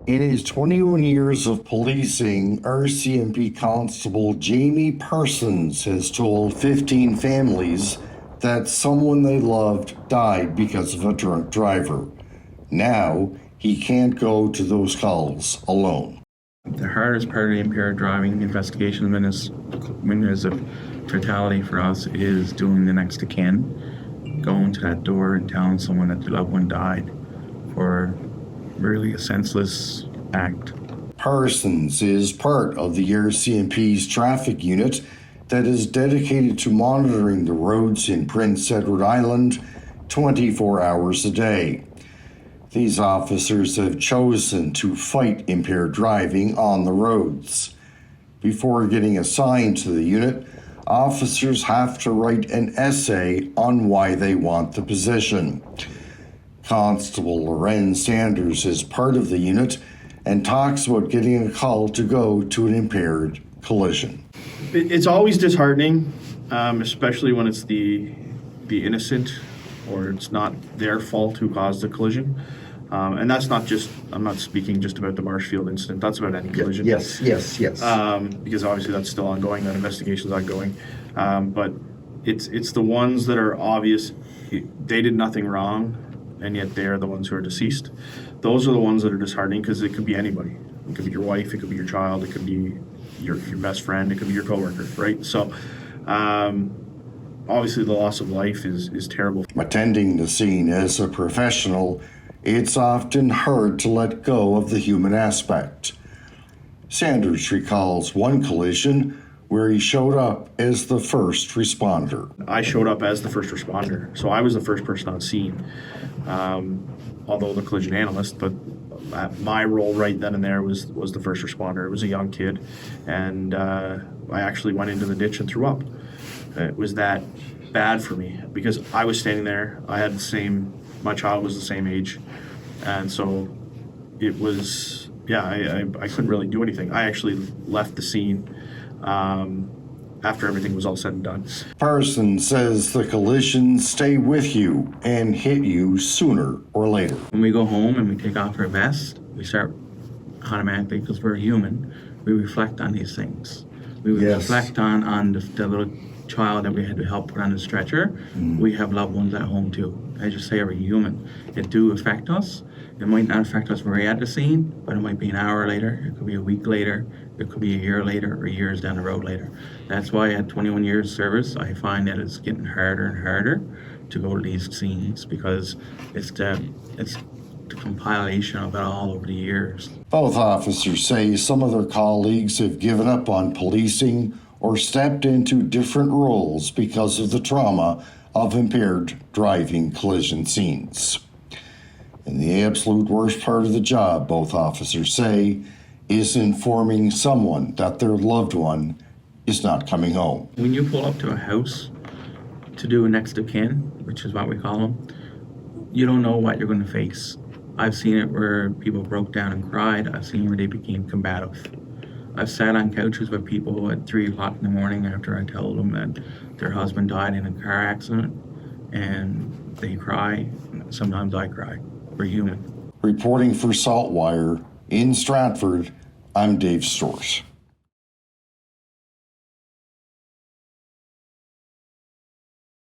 In his 21 years of policing, RCMP Constable Jamie Parsons has told 15 families that someone they loved died because of a drunk driver. Now, he can't go to those calls alone. The hardest part of the impaired driving investigation when there's a fatality for us is doing the next of kin, going to that door and telling someone that their loved one died for really a senseless act. Parsons is part of the RCMP's traffic unit that is dedicated to monitoring the roads in Prince Edward Island 24 hours a day. These officers have chosen to fight impaired driving on the roads. Before getting assigned to the unit, officers have to write an essay on why they want the position. Constable Loren Sanders is part of the unit and talks about getting a call to go to an impaired collision. It's always disheartening, especially when it's the innocent or it's not their fault who caused the collision. And that's not just, I'm not speaking just about the Marshfield incident, that's about any collision. Yes. Because obviously that's still ongoing, that investigation's ongoing. But it's the ones that are obvious, they did nothing wrong, and yet they're the ones who are deceased. Those are the ones that are disheartening because it could be anybody. It could be your wife, it could be your child, it could be your best friend, it could be your coworker, right? So obviously the loss of life is terrible. Attending the scene as a professional, it's often hard to let go of the human aspect. Sanders recalls one collision where he showed up as the first responder. I showed up as the first responder, so I was the first person on scene, although the collision analyst, but my role right then and there was the first responder. It was a young kid, and I actually went into the ditch and threw up. It was that bad for me because I was standing there. I had my child was the same age, and so it was, I couldn't really do anything. I actually left the scene after everything was all said and done. Parsons says the collisions stay with you and hit you sooner or later. When we go home and we take off our vest, we start automatically, because we're human, we reflect on these things. We reflect on the little child that we had to help put on the stretcher. We have loved ones at home too. I just say every human. It do affect us. It might not affect us when we're at the scene, but it might be an hour later, it could be a week later, it could be a year later, or years down the road later. That's why at 21 years service, I find that it's getting harder and harder to go to these scenes because it's the compilation of it all over the years. Both officers say some of their colleagues have given up on policing or stepped into different roles because of the trauma of impaired driving collision scenes. And the absolute worst part of the job, both officers say, is informing someone that their loved one is not coming home. When you pull up to a house to do a next of kin, which is what we call them, you don't know what you're going to face. I've seen it where people broke down and cried. I've seen where they became combative. I've sat on couches with people at 3 o'clock in the morning after I tell them that their husband died in a car accident, and they cry. Sometimes I cry. We're human. Reporting for SaltWire in Stratford, I'm Dave Stewart.